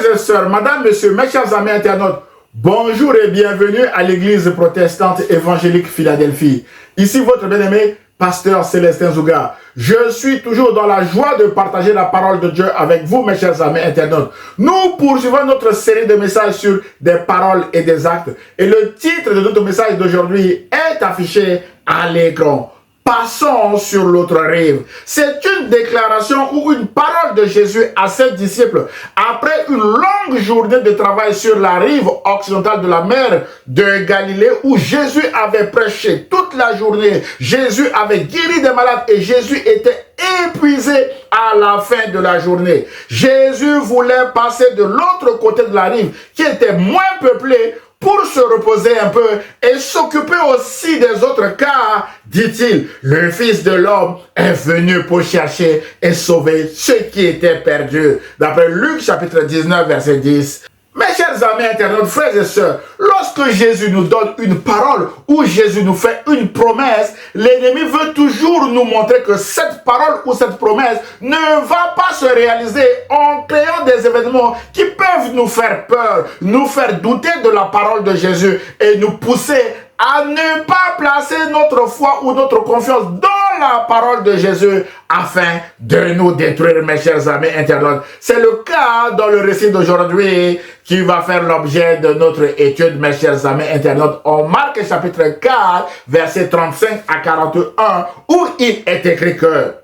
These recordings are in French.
Frères et sœurs, madame, monsieur, mes chers amis internautes, bonjour et bienvenue à l'église protestante évangélique Philadelphie. Ici votre bien-aimé, pasteur Célestin Zouga. Je suis toujours dans la joie de partager la parole de Dieu avec vous, mes chers amis internautes. Nous poursuivons notre série de messages sur des paroles et des actes. Et le titre de notre message d'aujourd'hui est affiché à l'écran. Passons sur l'autre rive. C'est une déclaration ou une parole de Jésus à ses disciples après une longue journée de travail sur la rive occidentale de la mer de Galilée où Jésus avait prêché toute la journée. Jésus avait guéri des malades et Jésus était épuisé à la fin de la journée. Jésus voulait passer de l'autre côté de la rive qui était moins peuplée pour se reposer un peu et s'occuper aussi des autres, car, dit-il, le Fils de l'homme est venu pour chercher et sauver ceux qui étaient perdus. D'après Luc chapitre 19, verset 10. Mes chers amis internautes, frères et sœurs, lorsque Jésus nous donne une parole ou Jésus nous fait une promesse, l'ennemi veut toujours nous montrer que cette parole ou cette promesse ne va pas se réaliser en créant des événements qui peuvent nous faire peur, nous faire douter de la parole de Jésus et nous pousser à ne pas placer notre foi ou notre confiance dans la parole de Jésus afin de nous détruire, mes chers amis internautes. C'est le cas dans le récit d'aujourd'hui qui va faire l'objet de notre étude, mes chers amis internautes. En Marc chapitre 4, versets 35 à 41, où il est écrit que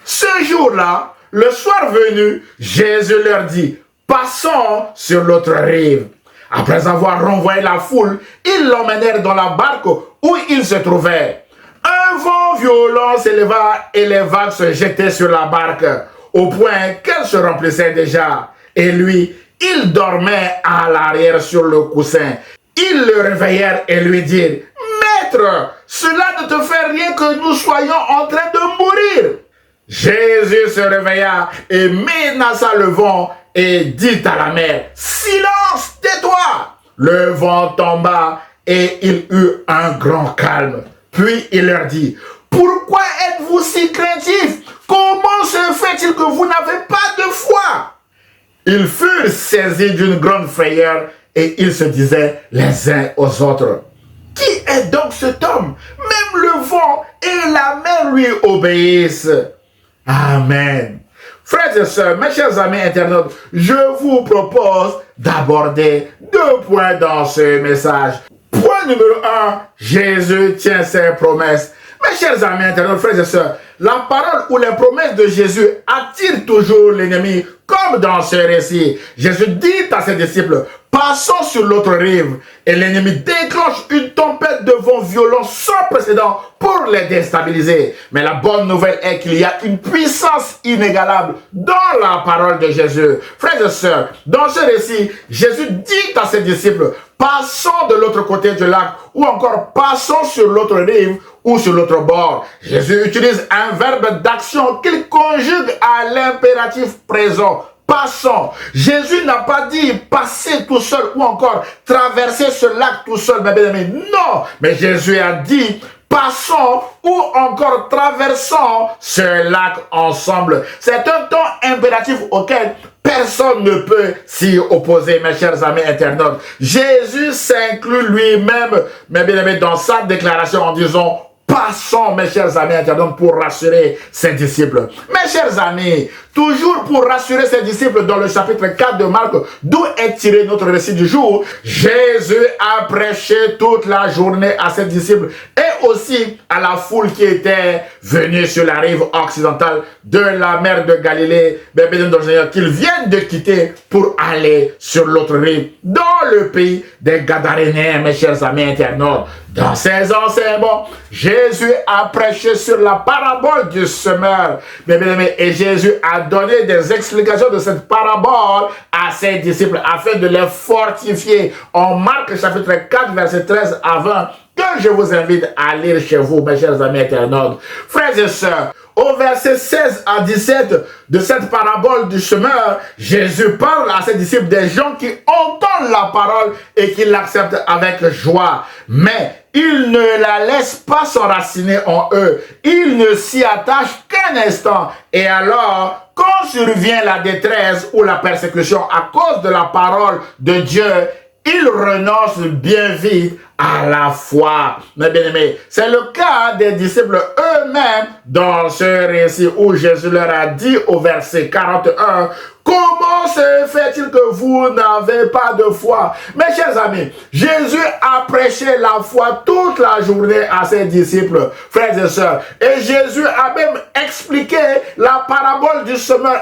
ce jour-là, le soir venu, Jésus leur dit, passons sur l'autre rive. Après avoir renvoyé la foule, ils l'emmenèrent dans la barque où il se trouvait. Un vent violent s'éleva et les vagues se jetaient sur la barque, au point qu'elle se remplissait déjà. Et lui, il dormait à l'arrière sur le coussin. Ils le réveillèrent et lui dirent, « Maître, cela ne te fait rien que nous soyons en train de mourir. » Jésus se réveilla et menaça le vent et dit à la mer, « Silence, tais-toi !» Le vent tomba et il eut un grand calme. Puis il leur dit, « Pourquoi êtes-vous si craintifs? Comment se fait-il que vous n'avez pas de foi ?» Ils furent saisis d'une grande frayeur et ils se disaient les uns aux autres, « Qui est donc cet homme? Même le vent et la mer lui obéissent. » Amen. Frères et sœurs, mes chers amis internautes, je vous propose d'aborder 2 points dans ce message. Point numéro 1, Jésus tient ses promesses. Mes chers amis internautes, frères et sœurs, la parole ou les promesses de Jésus attirent toujours l'ennemi, comme dans ce récit. Jésus dit à ses disciples, passons sur l'autre rive, et l'ennemi déclenche une tempête de vent violent sans précédent pour les déstabiliser. Mais la bonne nouvelle est qu'il y a une puissance inégalable dans la parole de Jésus. Frères et sœurs, dans ce récit, Jésus dit à ses disciples, passons de l'autre côté du lac, ou encore passons sur l'autre rive, ou sur l'autre bord. Jésus utilise un verbe d'action qu'il conjugue à l'impératif présent. Passons. Jésus n'a pas dit passer tout seul ou encore traverser ce lac tout seul, mes bien-aimés. Non, mais Jésus a dit passons ou encore traversons ce lac ensemble. C'est un temps impératif auquel personne ne peut s'y opposer, mes chers amis internautes. Jésus s'inclut lui-même, mes bien-aimés, dans sa déclaration en disant passons, mes chers amis internautes, pour rassurer ses disciples. Mes chers amis, toujours pour rassurer ses disciples dans le chapitre 4 de Marc, d'où est tiré notre récit du jour, Jésus a prêché toute la journée à ses disciples et aussi à la foule qui était venue sur la rive occidentale de la mer de Galilée, qu'ils viennent de quitter pour aller sur l'autre rive, dans le pays des Gadaréniens, mes chers amis internautes. Dans ses enseignements, Jésus a prêché sur la parabole du semeur. Et Jésus a donné des explications de cette parabole à ses disciples afin de les fortifier. En Marc chapitre 4, verset 13 à 20, que je vous invite à lire chez vous, mes chers amis internautes. Frères et sœurs, au verset 16 à 17 de cette parabole du semeur, Jésus parle à ses disciples des gens qui entendent la parole et qui l'acceptent avec joie. Mais ils ne la laissent pas s'enraciner en eux. Ils ne s'y attachent qu'un instant. Et alors, quand survient la détresse ou la persécution à cause de la parole de Dieu, ils renoncent bien vite à la foi. Mes bien-aimés, c'est le cas des disciples eux-mêmes dans ce récit où Jésus leur a dit au verset 41, « Comment se fait-il que vous n'avez pas de foi ?» Mes chers amis, Jésus a prêché la foi toute la journée à ses disciples, frères et sœurs. Et Jésus a même expliqué la parabole du semeur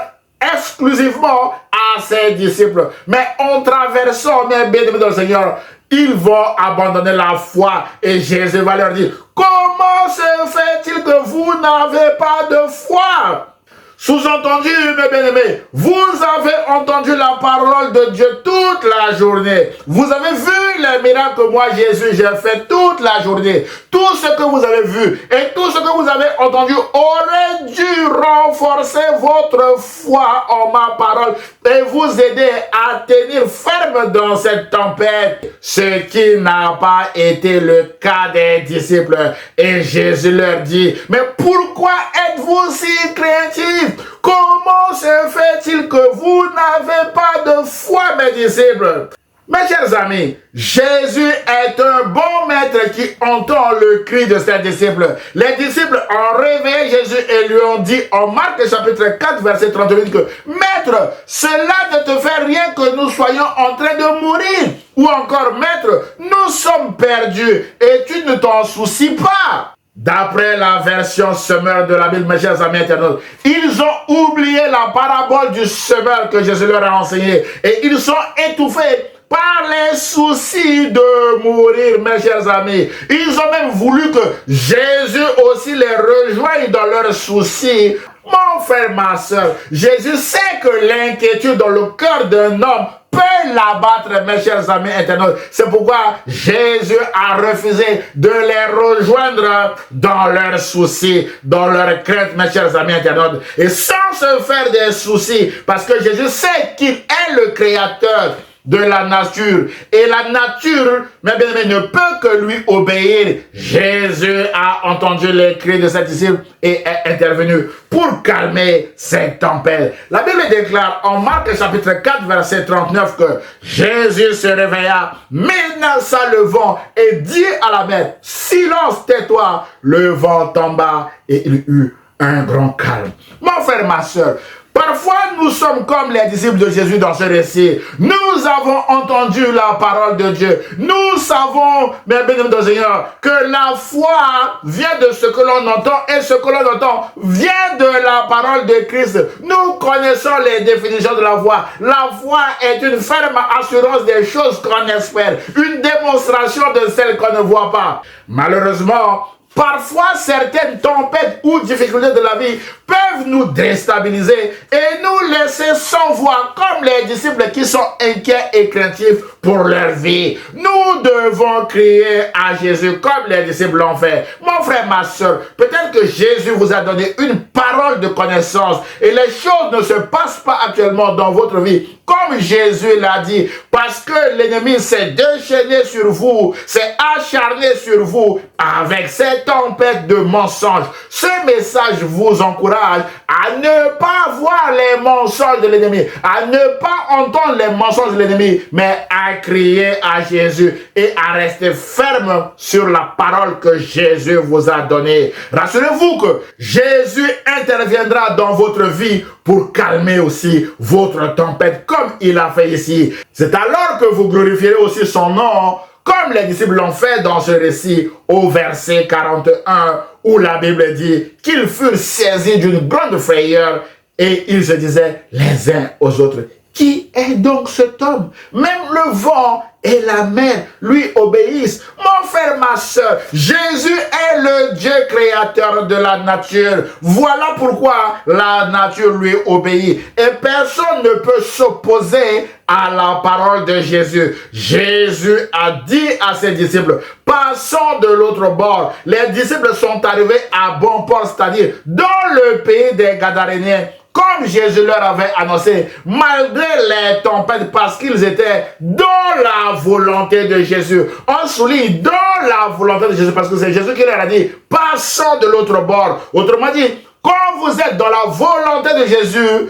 exclusivement à ses disciples. Mais en traversant, mes bien-aimés dans le Seigneur, ils vont abandonner la foi et Jésus va leur dire, comment se fait-il que vous n'avez pas de foi? Sous-entendu, mes bien-aimés, vous avez entendu la parole de Dieu toute la journée. Vous avez vu les miracles que moi, Jésus, j'ai fait toute la journée. Tout ce que vous avez vu et tout ce que vous avez entendu aurait dû renforcer votre foi en ma parole et vous aider à tenir ferme dans cette tempête. Ce qui n'a pas été le cas des disciples. Et Jésus leur dit, mais pourquoi êtes-vous si craintifs? Comment se fait-il que vous n'avez pas de foi, mes disciples? Mes chers amis, Jésus est un bon maître qui entend le cri de ses disciples. Les disciples ont réveillé Jésus et lui ont dit en Marc chapitre 4 verset 38 que « Maître, cela ne te fait rien que nous soyons en train de mourir. » Ou encore « Maître, nous sommes perdus et tu ne t'en soucies pas. » D'après la version semeur de la Bible, mes chers amis internautes, ils ont oublié la parabole du semeur que Jésus leur a enseigné et ils sont étouffés par les soucis de mourir, mes chers amis. Ils ont même voulu que Jésus aussi les rejoigne dans leurs soucis. Mon frère, ma soeur, Jésus sait que l'inquiétude dans le cœur d'un homme peut l'abattre, mes chers amis internautes. C'est pourquoi Jésus a refusé de les rejoindre dans leurs soucis, dans leurs craintes, mes chers amis internautes. Et sans se faire des soucis, parce que Jésus sait qu'il est le créateur de la nature. Et la nature, mes bien-aimés, ne peut que lui obéir. Jésus a entendu les cris de ses disciples et est intervenu pour calmer cette tempête. La Bible déclare en Marc chapitre 4 verset 39 que Jésus se réveilla, menaça le vent et dit à la mer, « Silence, tais-toi !» Le vent tomba et il eut un grand calme. Mon frère, ma soeur, parfois, nous sommes comme les disciples de Jésus dans ce récit. Nous avons entendu la parole de Dieu. Nous savons, mes bien-aimés dans le Seigneur, que la foi vient de ce que l'on entend et ce que l'on entend vient de la parole de Christ. Nous connaissons les définitions de la foi. La foi est une ferme assurance des choses qu'on espère, une démonstration de celles qu'on ne voit pas. Malheureusement, parfois, certaines tempêtes ou difficultés de la vie peuvent nous déstabiliser et nous laisser sans voix, comme les disciples qui sont inquiets et craintifs pour leur vie. Nous devons crier à Jésus comme les disciples l'ont fait. Mon frère, ma soeur, peut-être que Jésus vous a donné une parole de connaissance et les choses ne se passent pas actuellement dans votre vie comme Jésus l'a dit, parce que l'ennemi s'est déchaîné sur vous, s'est acharné sur vous avec cette tempête de mensonges. Ce message vous encourage à ne pas voir les mensonges de l'ennemi, à ne pas entendre les mensonges de l'ennemi, mais à crier à Jésus et à rester ferme sur la parole que Jésus vous a donnée. Rassurez-vous que Jésus interviendra dans votre vie pour calmer aussi votre tempête comme il a fait ici. C'est alors que vous glorifierez aussi son nom, comme les disciples l'ont fait dans ce récit au verset 41, où la Bible dit qu'ils furent saisis d'une grande frayeur et ils se disaient les uns aux autres, Qui est donc cet homme? Même le vent et la mer lui obéissent. Mon frère, ma soeur, Jésus est le Dieu créateur de la nature. Voilà pourquoi la nature lui obéit. Et personne ne peut s'opposer à la parole de Jésus. Jésus a dit à ses disciples, passons de l'autre bord. Les disciples sont arrivés à bon port, c'est-à-dire dans le pays des Gadaréniens. Comme Jésus leur avait annoncé, malgré les tempêtes, parce qu'ils étaient dans la volonté de Jésus. On souligne dans la volonté de Jésus, parce que c'est Jésus qui leur a dit, passons de l'autre bord. Autrement dit, quand vous êtes dans la volonté de Jésus,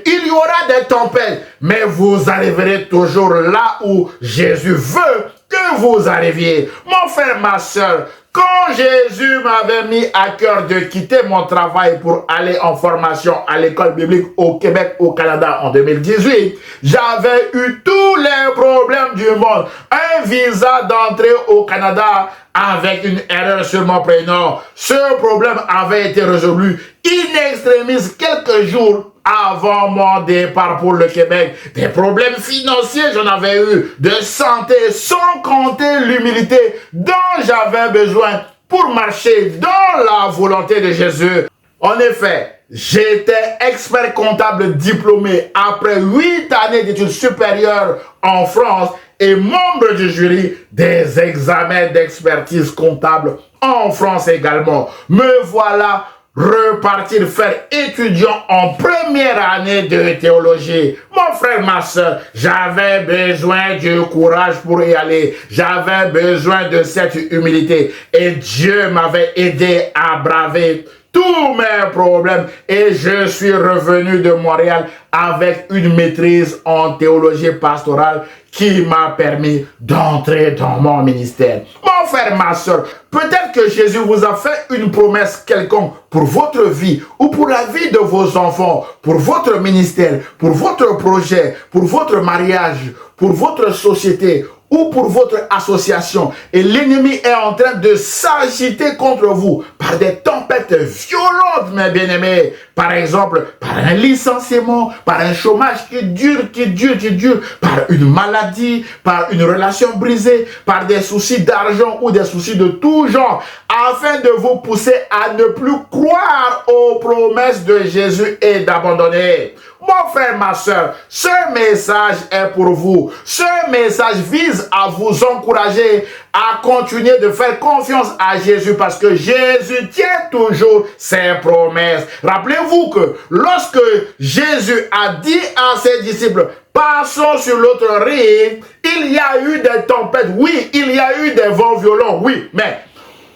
il y aura des tempêtes, mais vous arriverez toujours là où Jésus veut que vous arriviez. Mon frère, ma soeur, quand Jésus m'avait mis à cœur de quitter mon travail pour aller en formation à l'école biblique au Québec, au Canada en 2018, j'avais eu tous les problèmes du monde. Un visa d'entrée au Canada avec une erreur sur mon prénom. Ce problème avait été résolu in extremis quelques jours avant mon départ pour le Québec. Des problèmes financiers, j'en avais eu, de santé, sans compter l'humilité dont j'avais besoin pour marcher dans la volonté de Jésus. En effet, j'étais expert comptable diplômé après 8 années d'études supérieures en France et membre du jury des examens d'expertise comptable en France également. Me voilà repartir faire étudiant en première année de théologie. Mon frère, ma soeur, j'avais besoin du courage pour y aller. J'avais besoin de cette humilité. Et Dieu m'avait aidé à braver tous mes problèmes et je suis revenu de Montréal avec une maîtrise en théologie pastorale qui m'a permis d'entrer dans mon ministère. Mon frère, ma soeur, peut-être que Jésus vous a fait une promesse quelconque pour votre vie ou pour la vie de vos enfants, pour votre ministère, pour votre projet, pour votre mariage, pour votre société ou pour votre association, et l'ennemi est en train de s'agiter contre vous par des tempêtes violentes, mes bien-aimés. Par exemple, par un licenciement, par un chômage qui dure, par une maladie, par une relation brisée, par des soucis d'argent ou des soucis de tout genre, afin de vous pousser à ne plus croire aux promesses de Jésus et d'abandonner. Mon frère, ma soeur, ce message est pour vous. Ce message vise à vous encourager à continuer de faire confiance à Jésus parce que Jésus tient toujours ses promesses. Rappelez-vous que lorsque Jésus a dit à ses disciples, passons sur l'autre rive, il y a eu des tempêtes, oui, il y a eu des vents violents, oui, mais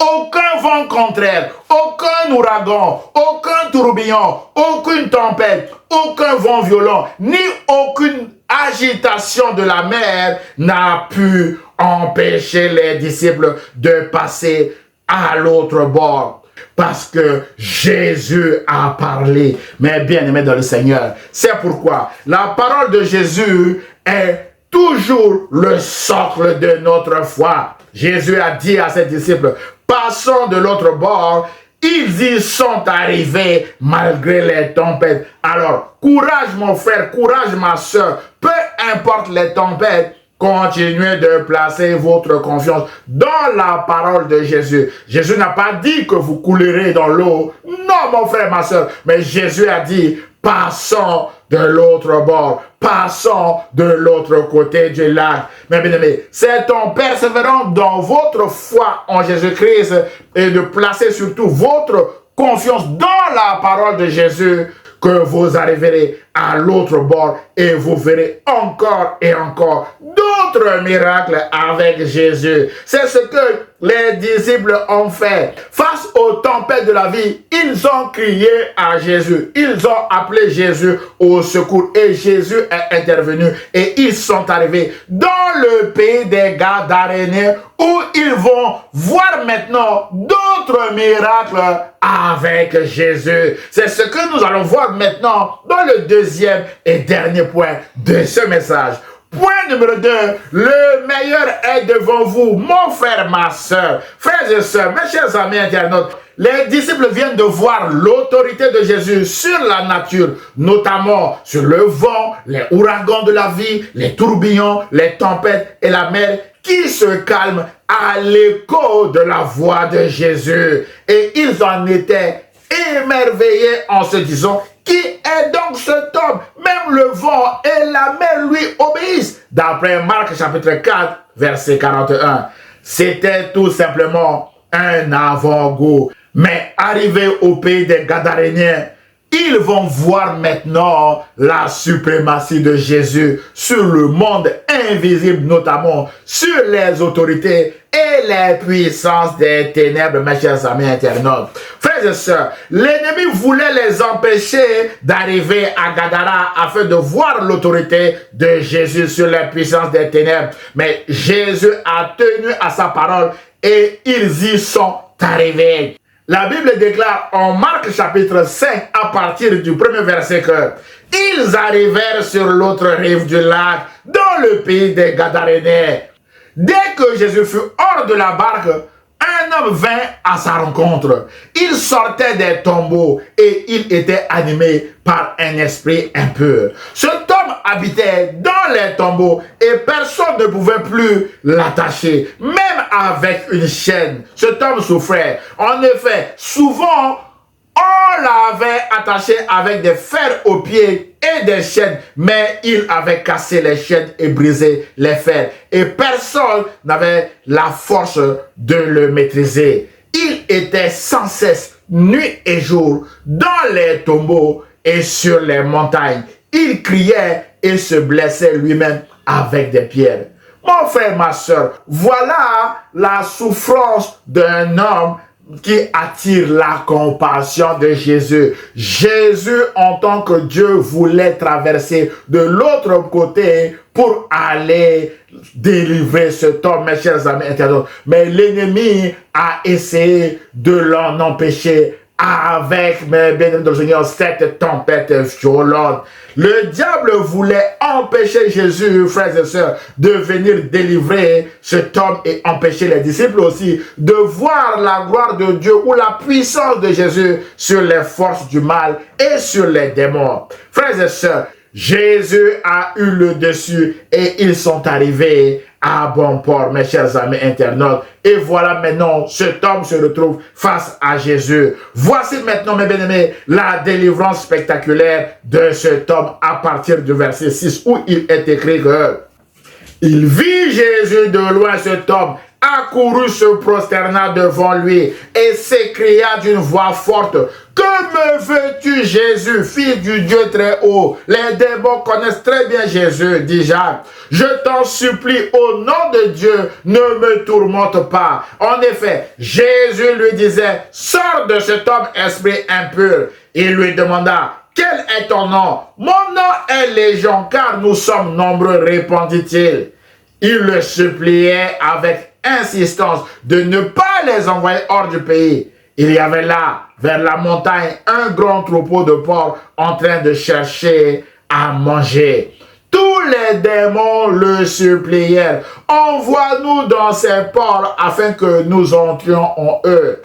aucun vent contraire, aucun ouragan, aucun tourbillon, aucune tempête, aucun vent violent, ni aucune agitation de la mer n'a pu empêcher les disciples de passer à l'autre bord. Parce que Jésus a parlé. Mais bien aimé dans le Seigneur, c'est pourquoi la parole de Jésus est toujours le socle de notre foi. Jésus a dit à ses disciples, passons de l'autre bord. Ils y sont arrivés malgré les tempêtes. Alors, courage mon frère, courage ma soeur. Peu importe les tempêtes, continuez de placer votre confiance dans la parole de Jésus. Jésus n'a pas dit que vous coulerez dans l'eau. Non mon frère, ma soeur. Mais Jésus a dit, passons de l'autre bord. Passons de l'autre côté du lac. Mais bien aimé, c'est en persévérant dans votre foi en Jésus-Christ et de placer surtout votre confiance dans la parole de Jésus que vous arriverez à l'autre bord et vous verrez encore et encore d'autres miracles avec Jésus. C'est ce que les disciples ont fait. Face aux tempêtes de la vie, ils ont crié à Jésus. Ils ont appelé Jésus au secours et Jésus est intervenu et ils sont arrivés dans le pays des Gadaréniens où ils vont voir maintenant d'autres miracles avec Jésus. C'est ce que nous allons voir maintenant dans le deuxième et dernier point de ce message. Point numéro 2, le meilleur est devant vous, mon frère, ma soeur. Frères et sœurs, mes chers amis internautes, les disciples viennent de voir l'autorité de Jésus sur la nature, notamment sur le vent, les ouragans de la vie, les tourbillons, les tempêtes et la mer qui se calment à l'écho de la voix de Jésus. Et ils en étaient émerveillés en se disant: qui est donc cet homme? Même le vent et la mer lui obéissent. D'après Marc chapitre 4, verset 41. C'était tout simplement un avant-goût. Mais arrivé au pays des Gadaréniens, ils vont voir maintenant la suprématie de Jésus sur le monde invisible, notamment sur les autorités et les puissances des ténèbres, mes chers amis internautes. Frères et sœurs, l'ennemi voulait les empêcher d'arriver à Gadara afin de voir l'autorité de Jésus sur les puissances des ténèbres. Mais Jésus a tenu à sa parole et ils y sont arrivés. La Bible déclare en Marc chapitre 5 à partir du premier verset que ils arrivèrent sur l'autre rive du lac dans le pays des Gadaréniens. Dès que Jésus fut hors de la barque, un homme vint à sa rencontre. Il sortait des tombeaux et il était animé par un esprit impur. Cet homme habitait dans les tombeaux et personne ne pouvait plus l'attacher, même avec une chaîne. Cet homme souffrait. En effet, souvent, on l'avait attaché avec des fers aux pieds et des chaînes, mais il avait cassé les chaînes et brisé les fers. Et personne n'avait la force de le maîtriser. Il était sans cesse, nuit et jour, dans les tombeaux et sur les montagnes. Il criait et se blessait lui-même avec des pierres. Mon frère, ma soeur, voilà la souffrance d'un homme qui attire la compassion de Jésus. Jésus, en tant que Dieu, voulait traverser de l'autre côté pour aller délivrer cet homme, mes chers amis internautes. Mais l'ennemi a essayé de l'en empêcher avec, mes bénédicts de Seigneur, cette tempête violente. Le diable voulait empêcher Jésus, frères et sœurs, de venir délivrer cet homme et empêcher les disciples aussi de voir la gloire de Dieu ou la puissance de Jésus sur les forces du mal et sur les démons. Frères et sœurs, Jésus a eu le dessus et ils sont arrivés à bon port, mes chers amis internautes. Et voilà maintenant, cet homme se retrouve face à Jésus. Voici maintenant, mes bien-aimés, la délivrance spectaculaire de cet homme à partir du verset 6 où il est écrit que il vit Jésus de loin, cet homme accourut, se prosterna devant lui et s'écria d'une voix forte: que me veux-tu, Jésus, fils du Dieu très haut? Les démons connaissent très bien Jésus, dit Jacques. Je t'en supplie, au nom de Dieu, ne me tourmente pas. En effet, Jésus lui disait: sors de cet homme, esprit impur. Il lui demanda: quel est ton nom? Mon nom est Légion, car nous sommes nombreux, répondit-il. Il le suppliait avec insistance de ne pas les envoyer hors du pays. Il y avait là, vers la montagne, un grand troupeau de porcs en train de chercher à manger. Tous les démons le supplièrent: envoie-nous dans ces porcs afin que nous entrions en eux.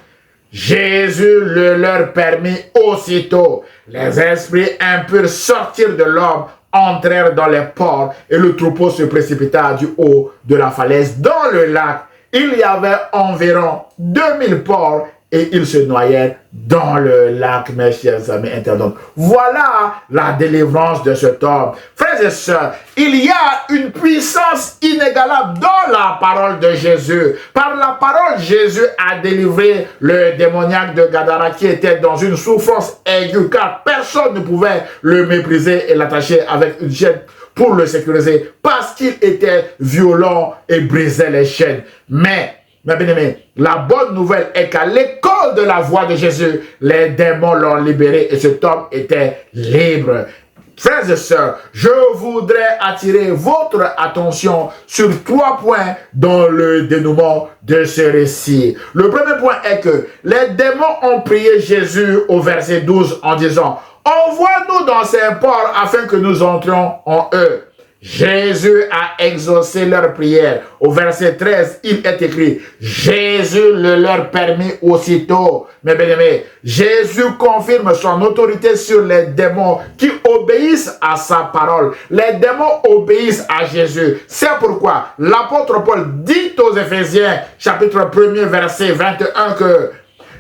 Jésus le leur permit aussitôt. Les esprits impurs sortirent de l'homme, entrèrent dans les porcs et le troupeau se précipita du haut de la falaise dans le lac. Il y avait environ 2000 porcs et ils se noyèrent dans le lac, mes chers amis internautes. Voilà la délivrance de cet homme. Frères et sœurs, il y a une puissance inégalable dans la parole de Jésus. Par la parole, Jésus a délivré le démoniaque de Gadara qui était dans une souffrance aiguë, car personne ne pouvait le mépriser et l'attacher avec une chaîne pour le sécuriser, parce qu'il était violent et brisait les chaînes. Mais, mes bien-aimés, la bonne nouvelle est qu'à l'école de la voix de Jésus, les démons l'ont libéré et cet homme était libre. Frères et sœurs, je voudrais attirer votre attention sur 3 points dans le dénouement de ce récit. Le premier point est que les démons ont prié Jésus au verset 12 en disant: envoie-nous dans ces porcs afin que nous entrions en eux. Jésus a exaucé leur prière. Au verset 13, il est écrit, Jésus le leur permit aussitôt. Mes bien-aimés, Jésus confirme son autorité sur les démons qui obéissent à sa parole. Les démons obéissent à Jésus. C'est pourquoi l'apôtre Paul dit aux Éphésiens, chapitre 1er, verset 21, que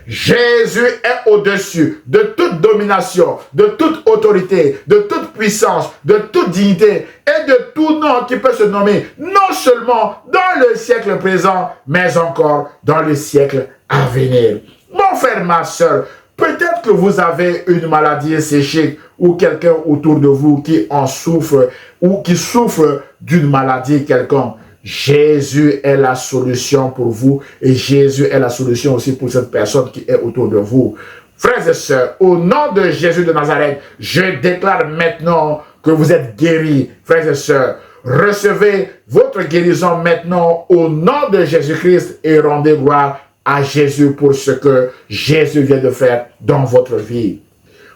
Jésus est au-dessus de toute domination, de toute autorité, de toute puissance, de toute dignité et de tout nom qui peut se nommer, non seulement dans le siècle présent, mais encore dans le siècle à venir. Mon frère, ma soeur, peut-être que vous avez une maladie séchée ou quelqu'un autour de vous qui en souffre ou qui souffre d'une maladie quelconque. Jésus est la solution pour vous et Jésus est la solution aussi pour cette personne qui est autour de vous. Frères et sœurs, au nom de Jésus de Nazareth, je déclare maintenant que vous êtes guéris. Frères et sœurs, recevez votre guérison maintenant au nom de Jésus-Christ et rendez gloire à Jésus pour ce que Jésus vient de faire dans votre vie.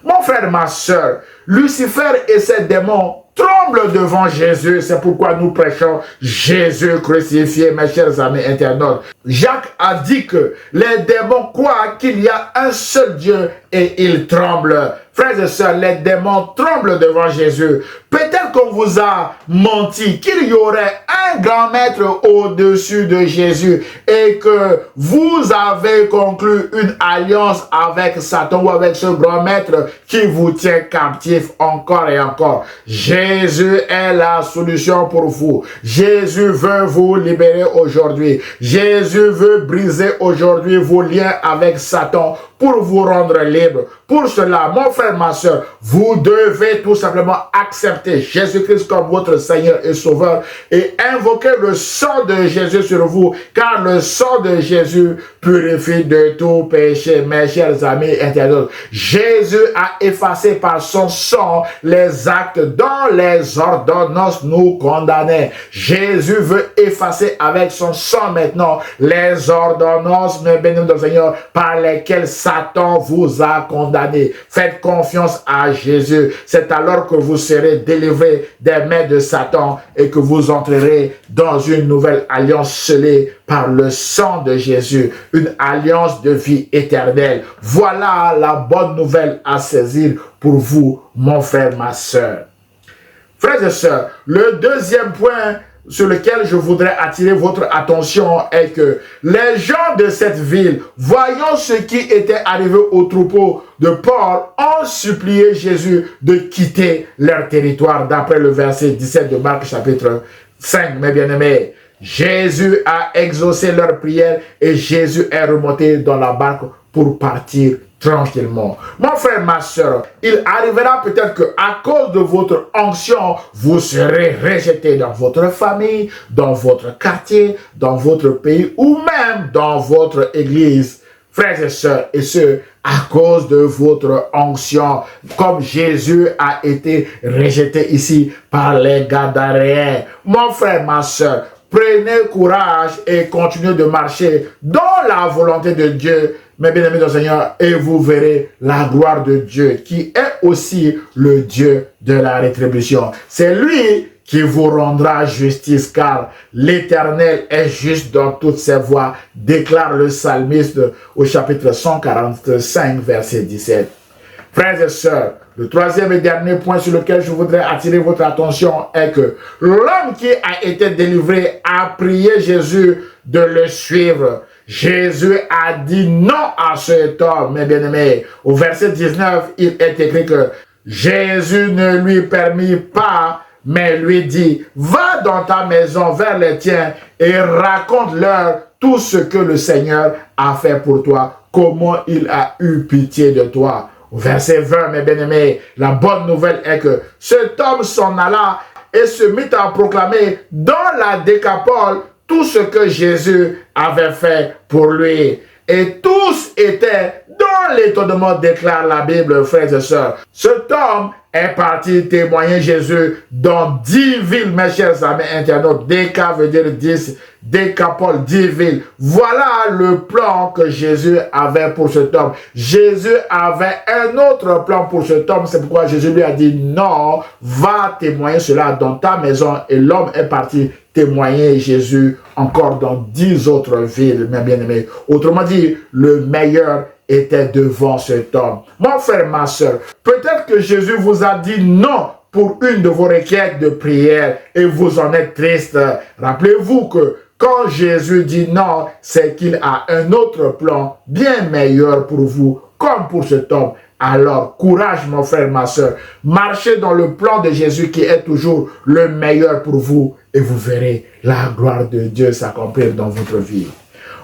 Mon frère, ma sœur, Lucifer et ses démons tremblent devant Jésus. C'est pourquoi nous prêchons Jésus crucifié, mes chers amis internautes. Jacques a dit que les démons croient qu'il y a un seul Dieu et ils tremblent. Frères et sœurs, les démons tremblent devant Jésus. Peut-être qu'on vous a menti, qu'il y aurait un grand maître au-dessus de Jésus et que vous avez conclu une alliance avec Satan ou avec ce grand maître qui vous tient captif encore et encore. Jésus est la solution pour vous. Jésus veut vous libérer aujourd'hui. Jésus veut briser aujourd'hui vos liens avec Satan pour vous rendre libre. Pour cela, mon frère, ma soeur, vous devez tout simplement accepter Jésus-Christ comme votre Seigneur et Sauveur et invoquer le sang de Jésus sur vous, car le sang de Jésus purifie de tout péché, mes chers amis internautes. Jésus a effacé par son sang les actes dont les ordonnances nous condamnaient. Jésus veut effacer avec son sang maintenant les ordonnances, mes bénis du Seigneur, par lesquelles Satan vous a condamné. Faites confiance à Jésus. C'est alors que vous serez délivrés des mains de Satan et que vous entrerez dans une nouvelle alliance scellée par le sang de Jésus. Une alliance de vie éternelle. Voilà la bonne nouvelle à saisir pour vous, mon frère, ma soeur. Frères et sœurs, le deuxième point sur lequel je voudrais attirer votre attention est que les gens de cette ville, voyant ce qui était arrivé au troupeau de porcs, ont supplié Jésus de quitter leur territoire, d'après le verset 17 de Marc chapitre 5, mes bien-aimés. Jésus a exaucé leur prière et Jésus est remonté dans la barque pour partir tranquillement. Mon frère, ma soeur, il arrivera peut-être qu'à cause de votre onction, vous serez rejeté dans votre famille, dans votre quartier, dans votre pays ou même dans votre église. Frères et sœurs, et ce, à cause de votre onction, comme Jésus a été rejeté ici par les Gadaréens. Mon frère, ma soeur, prenez courage et continuez de marcher dans la volonté de Dieu, mes bien-aimés du Seigneur, et vous verrez la gloire de Dieu, qui est aussi le Dieu de la rétribution. C'est lui qui vous rendra justice, car l'Éternel est juste dans toutes ses voies, déclare le psalmiste au chapitre 145, verset 17. Frères et sœurs, le troisième et dernier point sur lequel je voudrais attirer votre attention est que l'homme qui a été délivré a prié Jésus de le suivre. Jésus a dit non à cet homme, mes bien-aimés. Au verset 19, il est écrit que Jésus ne lui permit pas, mais lui dit, va dans ta maison vers les tiens et raconte-leur tout ce que le Seigneur a fait pour toi, comment il a eu pitié de toi. Au verset 20, mes bien-aimés, la bonne nouvelle est que cet homme s'en alla et se mit à proclamer dans la Décapole tout ce que Jésus avait fait pour lui. Et tous étaient dans Dans l'étonnement déclare la Bible, frères et sœurs, cet homme est parti témoigner Jésus dans 10 villes, mes chers amis internautes. Déca veut dire 10, décapole, 10 villes. Voilà le plan que Jésus avait pour cet homme. Jésus avait un autre plan pour cet homme. C'est pourquoi Jésus lui a dit, non, va témoigner cela dans ta maison. Et l'homme est parti témoigner Jésus encore dans 10 autres villes, mes bien-aimés. Autrement dit, le meilleur était devant cet homme. Mon frère, ma soeur, peut-être que Jésus vous a dit non pour une de vos requêtes de prière et vous en êtes triste. Rappelez-vous que quand Jésus dit non, c'est qu'il a un autre plan bien meilleur pour vous, comme pour cet homme. Alors, courage, mon frère, ma soeur. Marchez dans le plan de Jésus qui est toujours le meilleur pour vous et vous verrez la gloire de Dieu s'accomplir dans votre vie.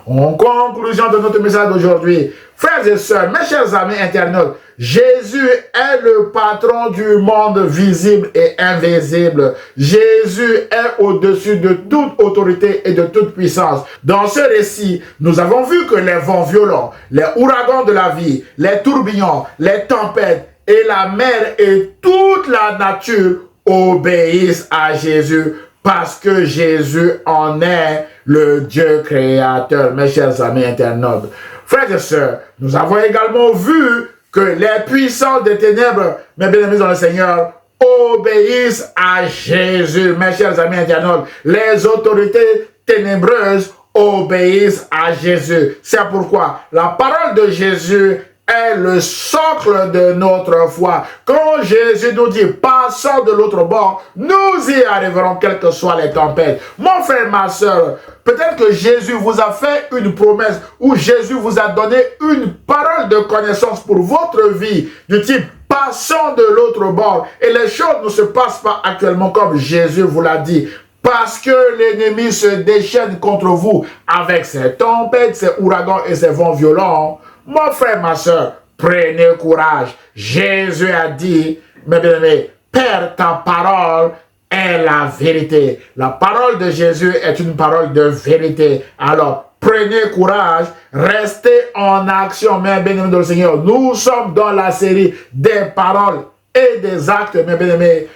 En conclusion de notre message d'aujourd'hui, frères et sœurs, mes chers amis internautes, Jésus est le patron du monde visible et invisible. Jésus est au-dessus de toute autorité et de toute puissance. Dans ce récit, nous avons vu que les vents violents, les ouragans de la vie, les tourbillons, les tempêtes et la mer et toute la nature obéissent à Jésus parce que Jésus en est le Dieu créateur, mes chers amis internautes. Frères et sœurs, nous avons également vu que les puissants des ténèbres, mes bien-aimés dans le Seigneur, obéissent à Jésus, mes chers amis internautes. Les autorités ténébreuses obéissent à Jésus. C'est pourquoi la parole de Jésus est le socle de notre foi. Quand Jésus nous dit, passons de l'autre bord, nous y arriverons, quelles que soient les tempêtes. Mon frère, ma soeur, peut-être que Jésus vous a fait une promesse ou Jésus vous a donné une parole de connaissance pour votre vie, du type, passons de l'autre bord. Et les choses ne se passent pas actuellement comme Jésus vous l'a dit. Parce que l'ennemi se déchaîne contre vous avec ses tempêtes, ses ouragans et ses vents violents. Mon frère, ma soeur, prenez courage. Jésus a dit, mes bien-aimés, Père, ta parole est la vérité. La parole de Jésus est une parole de vérité. Alors, prenez courage, restez en action, mes bien-aimés dans le Seigneur. Nous sommes dans la série des paroles et des actes, mes bien-aimés.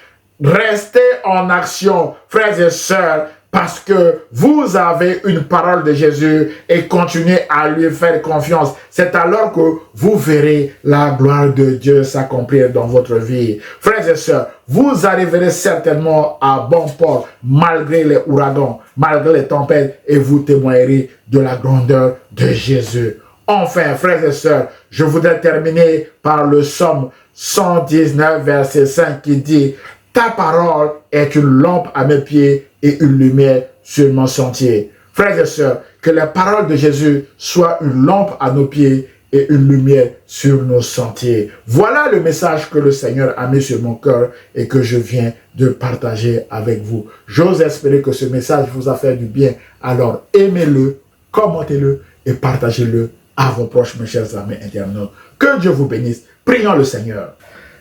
Restez en action, frères et sœurs, parce que vous avez une parole de Jésus et continuez à lui faire confiance. C'est alors que vous verrez la gloire de Dieu s'accomplir dans votre vie. Frères et sœurs, vous arriverez certainement à bon port malgré les ouragans, malgré les tempêtes, et vous témoignerez de la grandeur de Jésus. Enfin, frères et sœurs, je voudrais terminer par le psaume 119, verset 5 qui dit « Ta parole est une lampe à mes pieds et une lumière sur mon sentier. » Frères et sœurs, que les paroles de Jésus soient une lampe à nos pieds et une lumière sur nos sentiers. Voilà le message que le Seigneur a mis sur mon cœur et que je viens de partager avec vous. J'ose espérer que ce message vous a fait du bien. Alors aimez-le, commentez-le et partagez-le à vos proches, mes chers amis internautes. Que Dieu vous bénisse. Prions le Seigneur.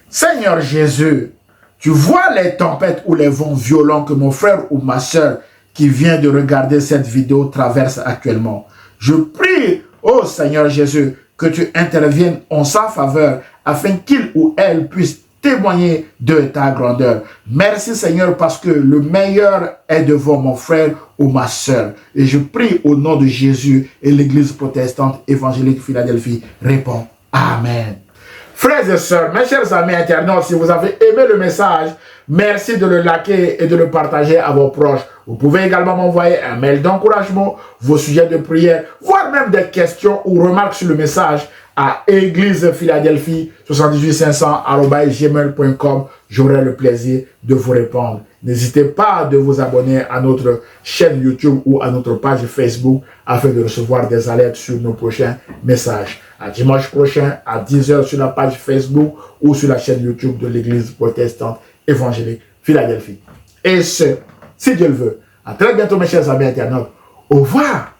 Seigneur Jésus, tu vois les tempêtes ou les vents violents que mon frère ou ma soeur qui vient de regarder cette vidéo traverse actuellement. Je prie, ô Seigneur Jésus, que tu interviennes en sa faveur afin qu'il ou elle puisse témoigner de ta grandeur. Merci Seigneur parce que le meilleur est devant mon frère ou ma soeur. Et je prie au nom de Jésus et l'Église protestante évangélique Philadelphie répond Amen. Frères et sœurs, mes chers amis internautes, si vous avez aimé le message, merci de le liker et de le partager à vos proches. Vous pouvez également m'envoyer un mail d'encouragement, vos sujets de prière, voire même des questions ou remarques sur le message à Église Philadelphie 78500@gmail.com. J'aurai le plaisir de vous répondre. N'hésitez pas de vous abonner à notre chaîne YouTube ou à notre page Facebook afin de recevoir des alertes sur nos prochains messages. À dimanche prochain à 10 h sur la page Facebook ou sur la chaîne YouTube de l'Église protestante évangélique Philadelphie. Et ce, si Dieu le veut, à très bientôt mes chers amis internautes. Au revoir.